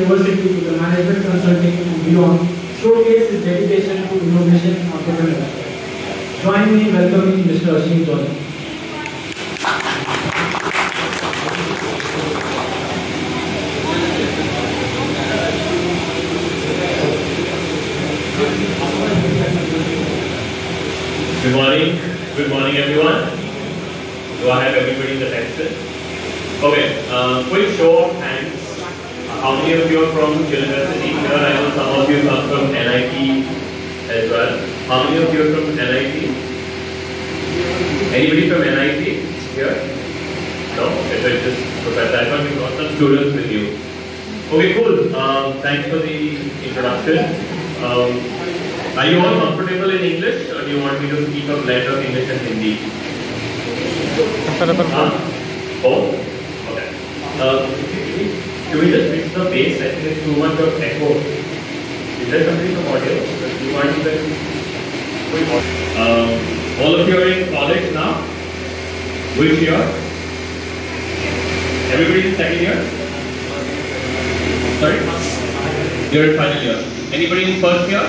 University to the management consulting and beyond showcase his dedication to innovation and entrepreneurship. Join me in welcoming Mr. Ashim John. Good morning everyone. Do I have everybody's attention? Okay, quick show of hands. How many of you are from university here? I know some of you come from NIT as well. How many of you are from NIT? Anybody from NIT here? No? Okay, so it's just Professor. I thought you got some students with you. Okay, cool. Thanks for the introduction. Are you all comfortable in English, or do you want me to keep a blend of English and Hindi? Both? Okay. Can we just fix the bass? I think there's too much of echo. Is there something from audio? Do you want to all of you are in college now? Which year? Everybody in second year? Sorry? You're in final year. Anybody in first year?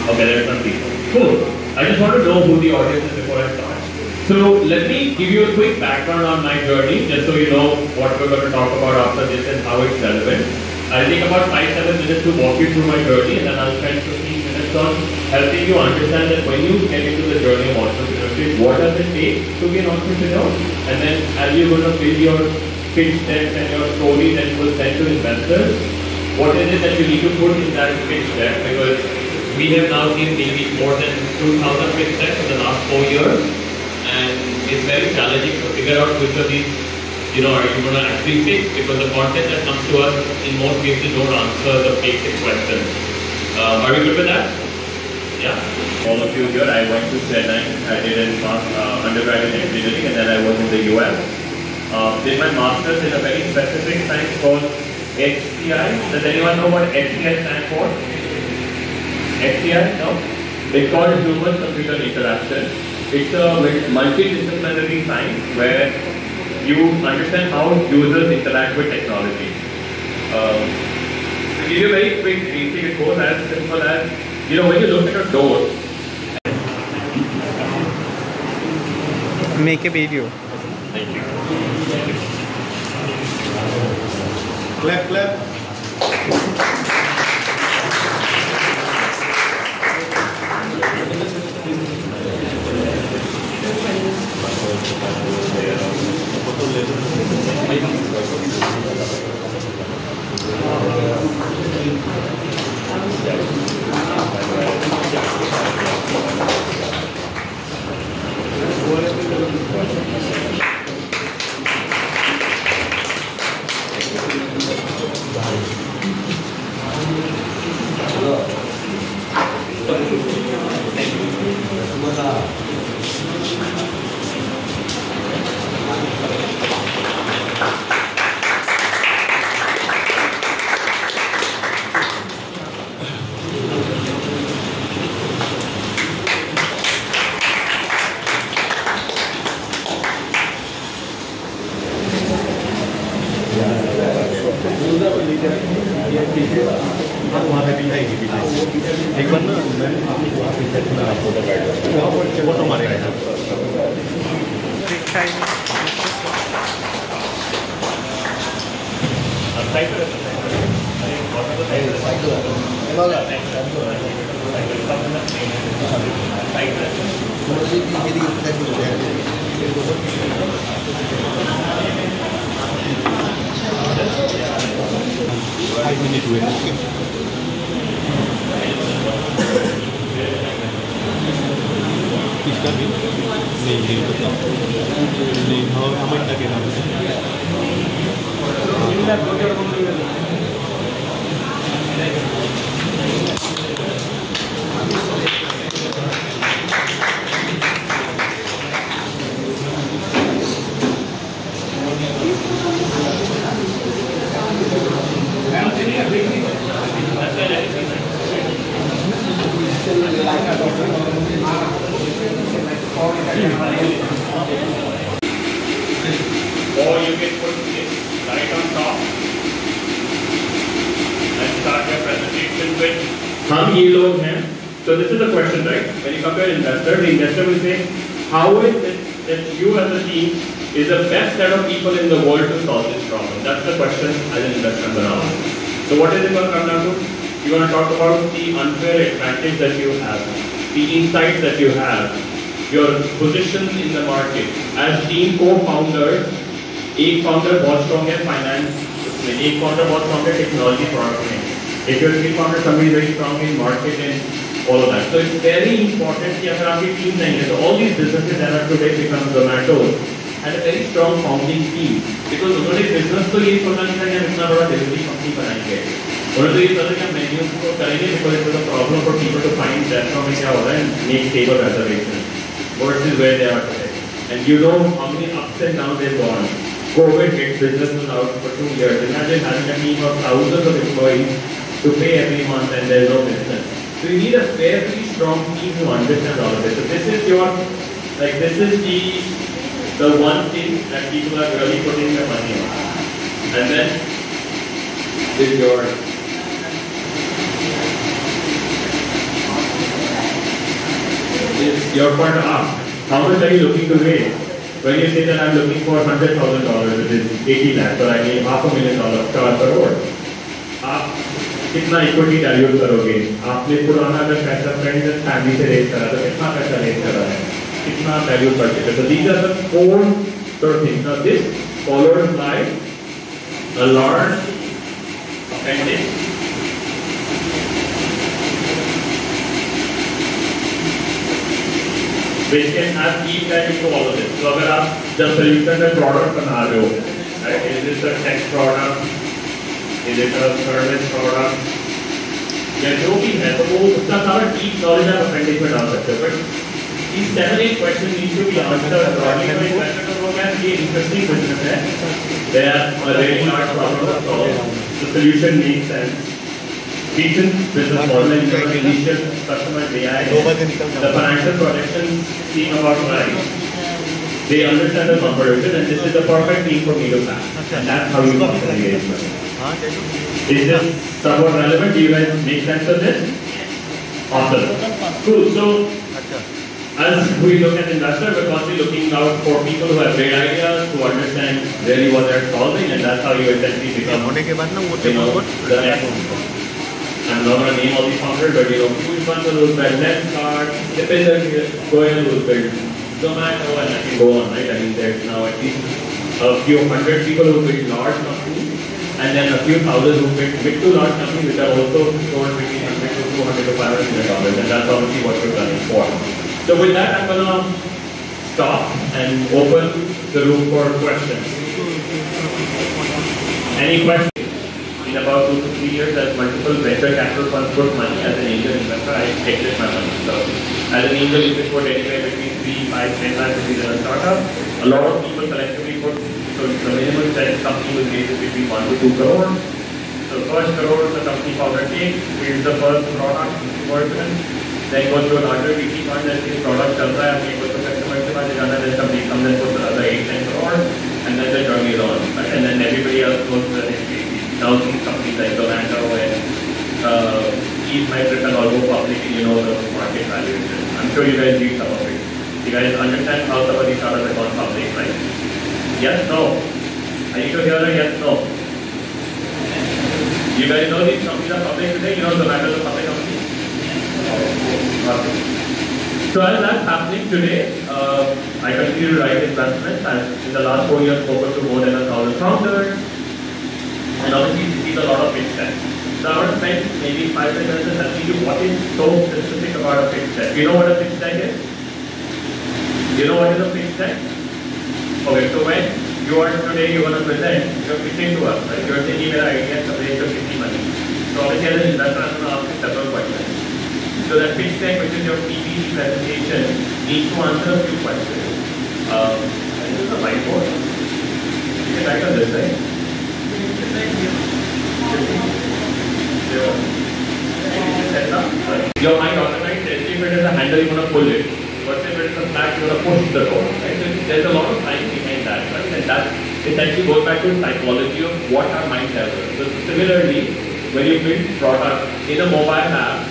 Okay, there are some people. Cool. I just want to know who the audience is before I start. So let me give you a quick background on my journey, just so you know what we're going to talk about after this and how it's relevant. I'll take about 5-7 minutes to walk you through my journey, and then I'll spend 15 minutes on helping you understand that when you get into the journey of entrepreneurship, what does it take to be an entrepreneur? And then as you're going to build your pitch deck and your story that you will send to investors, what is it that you need to put in that pitch deck? Because we have now seen maybe more than 2,000 pitch decks in the last 4 years, and it's very challenging to figure out which of these, are you going to actually fix, because the content that comes to us in most cases don't answer the basic questions. Are we good with that? Yeah. All of you here, I went to Chennai. I did an undergraduate engineering, and then I was in the US. Did my master's in a very specific science called HCI. Does anyone know what HCI stands for? HCI? No? It's called Human-Computer Interaction. It's a multidisciplinary science where you understand how users interact with technology. To give you a very quick briefing, it goes as simple as, when you look at a door. Make a video. Thank you. Clap, clap. एक बार ना वो तो हमारे इसका भी नहीं पता नहीं हम इतना के नाम Or you can put this right on top. with हम ये लोग हैं. So this is the question, right? When you come to an investor, the investor will say, how is it that you as a team is the best set of people in the world to solve this problem? That's the question as an investor going to ask. So what is it going to come down to? You're going to talk about the unfair advantage that you have, the insights that you have, your position in the market. As team co-founders, एक founder बहुत strong है finance में, एक founder बहुत strong है technology product में. If you're a three founder, somebody is very strong in market and all of that. So it's very important कि अगर आपकी team नहीं है, तो all these businesses that are today become Zomato had a very strong founding team. Because उन्होंने business तो ये सोचा नहीं था कि हम इतना बड़ा delivery company बनाएंगे. उन्होंने तो ये सोचा कि हम menus को करेंगे because it was a problem for people to find restaurant में क्या हो रहा है and make table reservations versus where they are today. And you know how many ups and downs they've gone. COVID hit, business was out for 2 years. Imagine having a team of thousands of employees to pay every month and there's no business. So you need a very strong team who understands all of this. So this is your, like this is the one thing that people are really putting their money on. And then is your point to ask. How much are you looking to raise? When you say that I'm looking for $100,000, it is 80 lakhs, or I need $500,000 4 crore. आप कितना equity dilute करोगे? आपने पुराना अगर पैसा friends and family से raise करा तो कितना पैसा रेज करा है? कितना डाइल्यूट कर सकते? So these are the 4 sort of things. Now this followed by a large appendix. Which can have deep dive into all of this. So अगर आप जब solution में product बना रहे हो, right? Is this a tech product? Is it a service product? या जो भी है तो वो उसका सारा deep knowledge आप appendix में डाल सकते हो. But these 7-8 questions need to be answered broadly. So investor को बोलना है ये interesting business है. They have a very large problem to solve. The solution makes sense. Decent business model and your initial customer AI, the financial projections seem about right. They understand the competition and this is the perfect team for me to have. And that's how you want to engage with. Is this somewhat relevant? Do you guys make sense of this? Awesome. Cool. So, as we look at investors, we're constantly looking out for people who have great ideas, who understand really what they're solving, and that's how you essentially become, the next. I'm not going to name all these founders, but huge ones who build Lenscard, Dipender, Goyal who build Zomato, and I can go on, right? I mean, there's now at least a few hundred people who build large companies, and then a few thousand who build mid to large companies, which are also sold between 100 to 200 to $500 million, and that's obviously what we're running for. So with that, I'm going to stop and open the room for questions. Any questions? In about 2 to 3 years, as multiple venture capital funds put money as an angel investor, I exit my money. So, as an angel, you can put anywhere between 3, 5, 10 lakhs rupees in a startup. A lot of people collectively put, so the minimum size company will raise between 1 to 2 crore. So, first crore, the company founder takes, builds the first product version, then goes to a larger VC fund and says product चल रहा है, अपने को तो customer के पास जाना है, then somebody comes and puts another 8-10 crore, and then the journey is on, right? And then everybody else goes to the next VC. Now these companies like Zomato and these might return all go public and you know the market valuation. I'm sure you guys read some of it. You guys understand how some of these startups have gone public, right? Yes, no. I need to hear a yes, no. You guys know these companies are public today? You know Zomato is a public company? So as that's happening today, I continue to write investments and in the last 4 years spoken to more than 1,000 founders. And obviously you see a lot of pitch decks. So I want to spend maybe 5 minutes and tell you what is so specific about a pitch deck. You know what a pitch deck is? You know what is a pitch deck? Okay, so when you are today, you want to present, you're pitching to us, right? You're saying, my idea is to raise your 50 money. So obviously as an investor, I'm going to ask you several questions. So that pitch deck, which is your PPT presentation, needs to answer a few questions. This is a whiteboard. You can write on this, right? Your mind automatically tells you if it is a handle, you want to pull it. But if it is a flat, you want to push the door. Right? So there's a lot of science behind that, right? And that essentially goes back to psychology of what our mind tells us. So similarly, when you build product in a mobile app,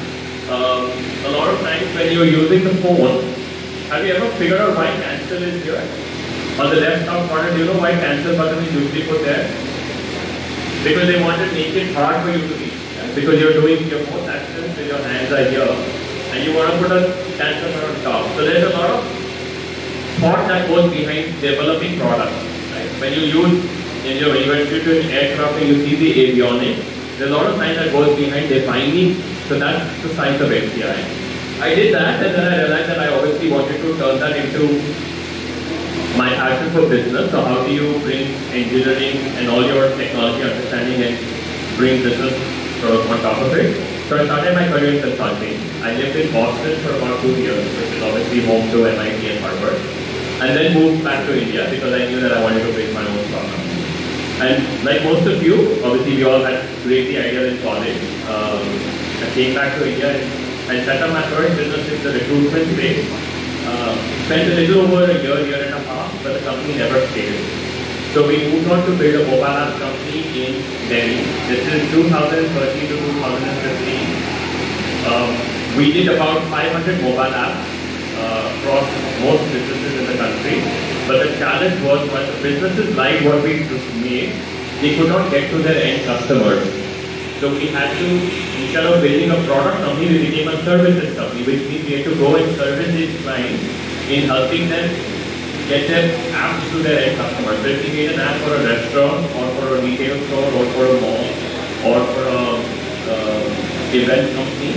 a lot of times when you're using the phone, have you ever figured out why cancel is here? On the left top corner, do you know why cancel button is usually put there? Because they want to make it hard for you to reach. Because you're doing your most actions with your hands are here, and you want to put a cancel button on top. So there's a lot of thought that goes behind developing products. Right? When you went to an aircraft and you see the avionics, there's a lot of science that goes behind defining. So that's the science of HCI. I did that, and then I realized that I obviously wanted to turn that into my passion for business. So how do you bring engineering and all your technology understanding and bring business sort of on top of it? So I started my career in consulting. I lived in Boston for about 2 years, which is obviously home to MIT and Harvard. And then moved back to India because I knew that I wanted to bring my own startup. And like most of you, obviously we all had great ideas in college. I came back to India and set up my first business in the recruitment space. Spent a little over a year and a half, but the company never scaled. So we moved on to build a mobile app company in Delhi. This is 2013 to 2015. We did about 500 mobile apps across most businesses in the country. But the challenge was when the businesses liked what we made, they could not get to their end customers. So we had to, instead of building a product company, we became a services company, which means we had to go and service these clients in helping them get their apps to their end customers. So if we made an app for a restaurant, or for a retail store, or for a mall, or for a event company,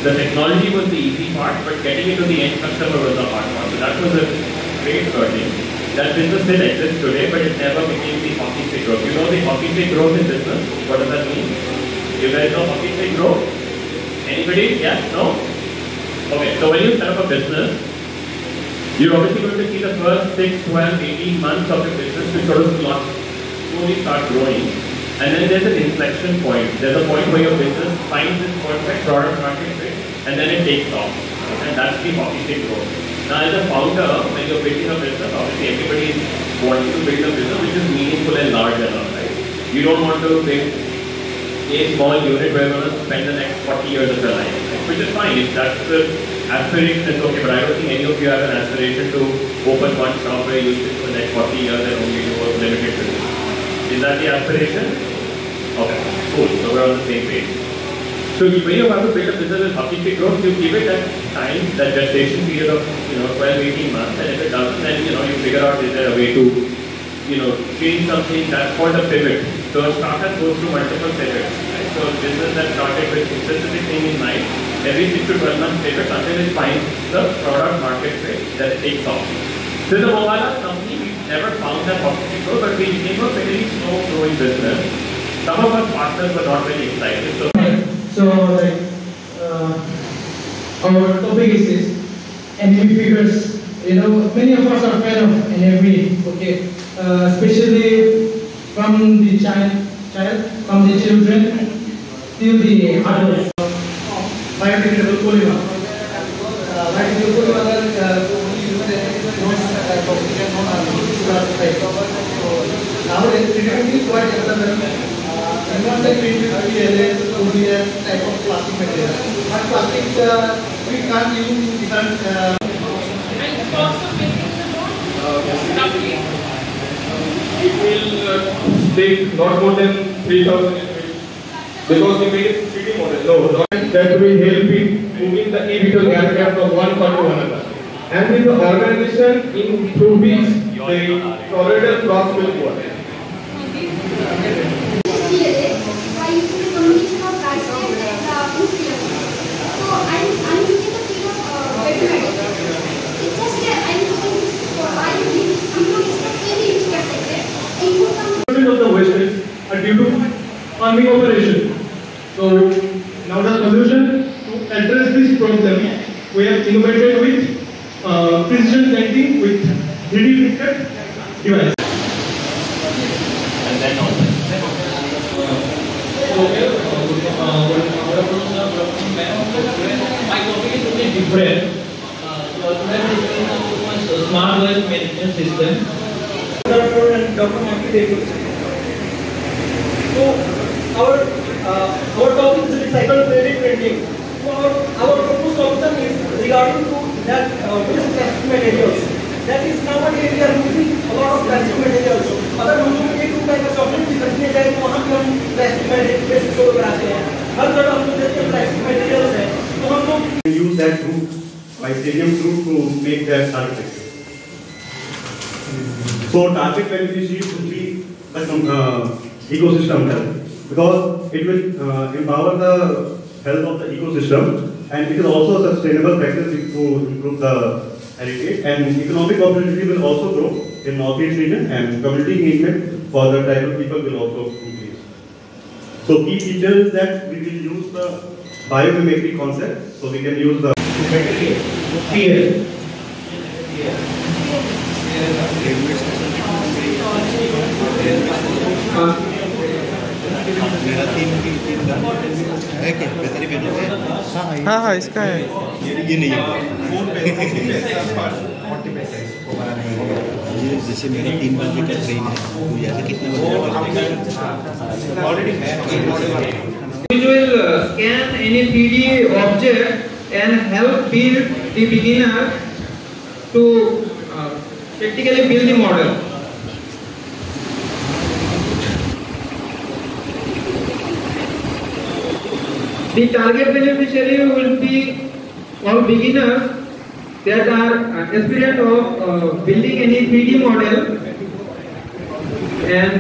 the technology was the easy part, but getting it to the end customer was the hard part. So that was a great learning. That business still exists today, but it never became the hockey stick growth. You know the hockey stick growth in business? What does that mean? You guys know hockey stick growth? Anybody? Yes? No? Okay, so when you set up a business, you're obviously going to see the first 6, 12, 18 months of the business to sort of slowly start growing. And then there's an inflection point. There's a point where your business finds this perfect product market fit, and then it takes off. And that's the hockey stick growth. Now as a founder, when you're building a business, obviously everybody is wanting to build a business which is meaningful and large enough, right? You don't want to build a small unit where you're going to spend the next 40 years of your life, right? Which is fine. If that's the aspiration, it's okay. But I don't think any of you have an aspiration to open one shop where you sit for the next 40 years and only do a limited business. Is that the aspiration? Okay, cool. So we're on the same page. So when you have to build a business with hockey stick growth, you give it that time, that gestation period of 12, 18 months, and if it doesn't, then you figure out is there a way to change something. That's called a pivot. So a startup goes through multiple pivots. Right? So a business that started with a specific thing in mind, every 6 to 12 months pivots until it finds the product market fit that it takes off. So the mobile app company, we never found that hockey stick growth, but we became a very slow growing business. Some of our partners were not very excited. So our topic is this, NAV figures. Many of us are fan of NAV, okay, especially from the from the children till the adults. Biodegradable polymer. Biodegradable polymer nowadays it is quite available. Not like PLA, ODF type of plastic material. But plastic we can't use different. And cost of making roughly? It will take not more than 3,000 because we made it 3D model. No, that will help in moving the EBITDA area from one part to another. And with the organization in through which the tolerable blocks will work. Of the wastage are due to farming operation. So now the solution to address this problem, we have innovated with precision planting with 3D printed device. And then on. My topic is totally different. Smart waste management system. So our our topic is recycled 3D printing. So our proposed option is regarding to that waste plastic materials. That is nowadays we are using a lot of plastic materials. अगर हम लोग एक रुपए का chocolate भी खरीदने जाए तो वहाँ भी हम प्लास्टिक वेस्ट स्टोर कराते हैं. हर जगह हम लोग देखते हैं प्लास्टिक मटेरियल्स है. तो हम लोग use that route by stadium route to make that architecture. So target beneficiary should be the ecosystem health, because it will empower the health of the ecosystem, and it is also a sustainable practice to improve the heritage, and economic opportunity will also grow in Northeast region, and community engagement for the tribal people will also increase. So key feature is that we will use the biomimicry concept, so we can use the Fear. मेरा तीन है क्या बेहतरी पे हाँ हाँ इसका है ये नहीं है ये जैसे मेरा 3 बजे का ट्रेन है तो ऐसे कितने बजे ऑलरेडी है Which will scan any 3D object and help build the beginner to practically build the model. The target beneficiary will be all beginners that are aspirant of building any 3D model, and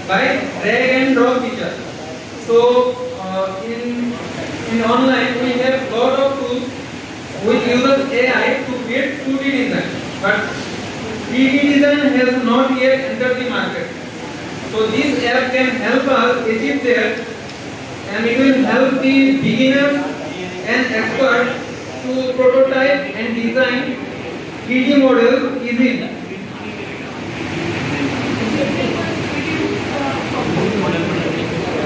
by drag and drop feature. So in online we have lot of tools which uses AI to create 2D design, but 3D design has not yet entered the market. So this app can help us achieve that, and it will help the beginners and experts to prototype and design 3D models easily.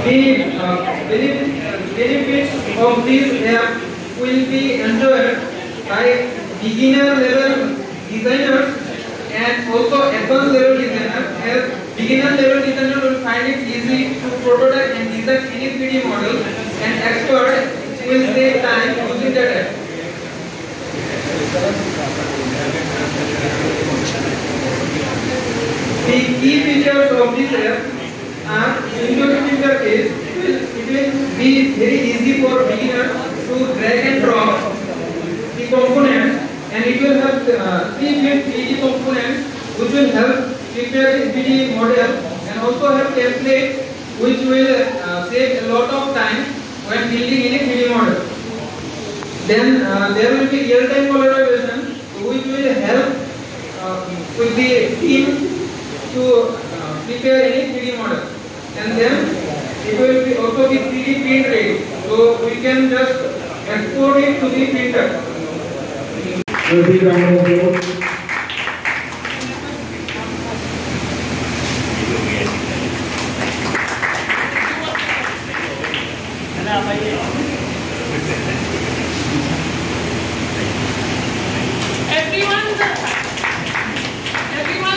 The benefits of this app will be enjoyed by beginner level designers and also advanced level designers, as beginner level designer will find it easy to prototype and design any 3D model, and experts will save time using that app. The key features of this app are intuitive interface. It will be very easy for beginners to drag and drop the components, and it will have 3D components which will help prepare the 3D model, and also have templates which will save a lot of time when building any 3D model. Then there will be real-time collaboration which will help with the team to prepare any 3D model, and then it will be also be 3D print ready, so we can just export it to the printer. Everyone,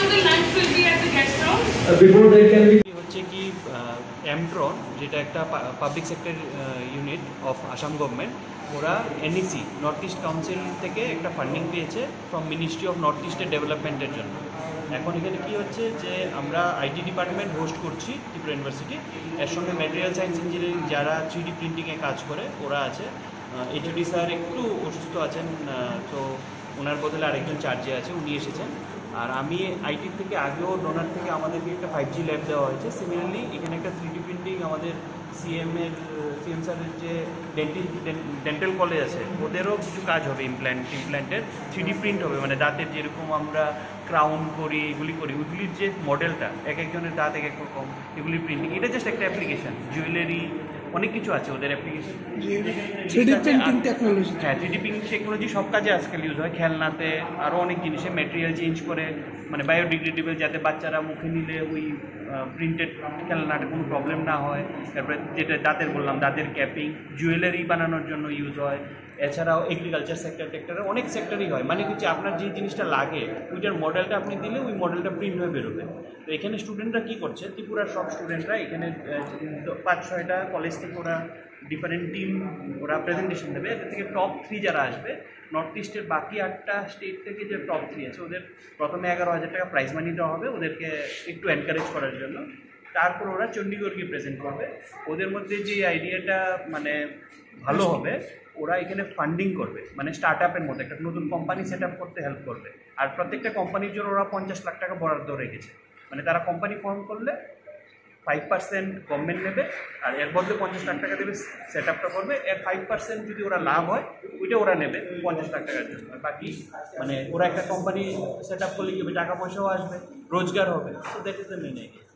the lunch will be at the guest house. Before that can be হচ্ছে কি এমট্রন, যেটা একটা public sector unit of Assam government, ওরা NEC north east council থেকে একটা funding পেয়েছে from ministry of north ইস্টের ডেভেলপমেন্টের জন্য। এখন এখানে কি হচ্ছে যে আমরা আইটি ডিপার্টমেন্ট হোস্ট করছি ত্রিপুরা ইউনিভার্সিটি, এর সঙ্গে ম্যাটেরিয়াল সায়েন্স ইঞ্জিনিয়ারিং যারা 3D প্রিন্টিংয়ে কাজ করে ওরা আছে, এইচওডি স্যার একটু অসুস্থ আছেন, তো ওনার বদলে আরেকজন চার্জে আছে, উনি এসেছেন। আর আমি আইটির থেকে আগেও ডোনার থেকে আমাদেরকে একটা 5G ল্যাব দেওয়া হয়েছে। সিমিলারলি এখানে একটা 3D প্রিন্টিং আমাদের সিএম স্যারের যে ডেন্টাল কলেজ আছে ওদেরও কিছু কাজ হবে, ইমপ্ল্যান্টের 3D প্রিন্ট হবে, মানে দাঁতের যেরকম আমরা ক্রাউন করি এগুলি করি ওইগুলির যে মডেলটা এক একজনের দাঁত এক এক রকম, এগুলির প্রিন্টিং, এটা জাস্ট একটা অ্যাপ্লিকেশন। জুয়েলারি অনেক কিছু আছে ওদের অ্যাপ্লিকেশন। 3D প্রিন্টিং টেকনোলজি, হ্যাঁ 3D প্রিন্টিং টেকনোলজি সব কাজে আজকাল ইউজ হয়, খেলনাতে আরও অনেক জিনিসে ম্যাটেরিয়াল চেঞ্জ করে, মানে বায়োডিগ্রেডেবল, যাতে বাচ্চারা মুখে নিলে ওই প্রিন্টেড খেলনাটা কোনো প্রবলেম না হয়। তারপরে যেটা দাঁতের বললাম, দাঁতের ক্যাপিং, জুয়েলারি বানানোর জন্য ইউজ হয়। এছাড়াও এগ্রিকালচার সেক্টরে অনেক সেক্টরই হয়, মানে হচ্ছে আপনার যে জিনিসটা লাগে ওইটার মডেলটা আপনি দিলে ওই মডেলটা প্রিন্ট হয়ে বেরোবে। তো এখানে স্টুডেন্টরা কী করছে, ত্রিপুরার সব স্টুডেন্টরা এখানে 5-6টা কলেজ থেকে ওরা ডিফারেন্ট টিম ওরা প্রেজেন্টেশন দেবে। এদের থেকে টপ 3 যারা আসবে, নর্থ ইস্টের বাকি 8টা স্টেট থেকে যে টপ 3 আছে ওদের প্রথমে 11,000 টাকা প্রাইজ মানি দেওয়া হবে ওদেরকে একটু এনকারেজ করার জন্য। তারপর ওরা চণ্ডীগড়কে প্রেজেন্ট করবে। ওদের মধ্যে যে আইডিয়াটা মানে ভালো হবে, ওরা এখানে ফান্ডিং করবে, মানে স্টার্ট আপের মধ্যে একটা নতুন কোম্পানি সেট আপ করতে হেল্প করবে। আর প্রত্যেকটা কোম্পানির জন্য ওরা 50 লাখ টাকা বরাদ্দ রেখেছে, মানে তারা কোম্পানি ফর্ম করলে 5% গভর্নমেন্ট নেবে, আর এর বদলে 50 লাখ টাকা দেবে, সেট আপটা করবে। এর 5% যদি ওরা লাভ হয় ওইটা ওরা নেবে 50 লাখ টাকার জন্য। বাকি মানে ওরা একটা কোম্পানি সেট আপ করলে কি হবে, টাকা পয়সাও আসবে, রোজগার হবে। So that is the main idea.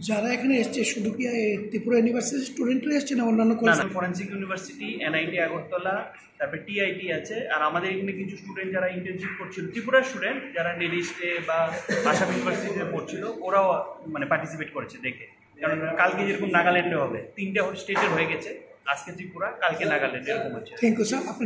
যারা এখানে এসছে শুধু কি ত্রিপুরা ইউনিভার্সিটির স্টুডেন্টরা এসছে না অন্যান্য college? Forensic university, NIT Agartala, তারপরে টিআইটি আছে। আর আমাদের এখানে কিছু স্টুডেন্ট যারা ইন্টার্নশিপ করছিল, ত্রিপুরার স্টুডেন্ট যারা নেডিস্টে বা আসাম ইউনিভার্সিটিতে পড়ছিল, ওরাও মানে পার্টিসিপেট করেছে দেখে। কারণ কালকে যেরকম নাগাল্যান্ডে হবে, 3টে স্টেটের হয়ে গেছে, আজকে ত্রিপুরা, কালকে নাগাল্যান্ড, এরকম হচ্ছে। Thank you sir. আপনি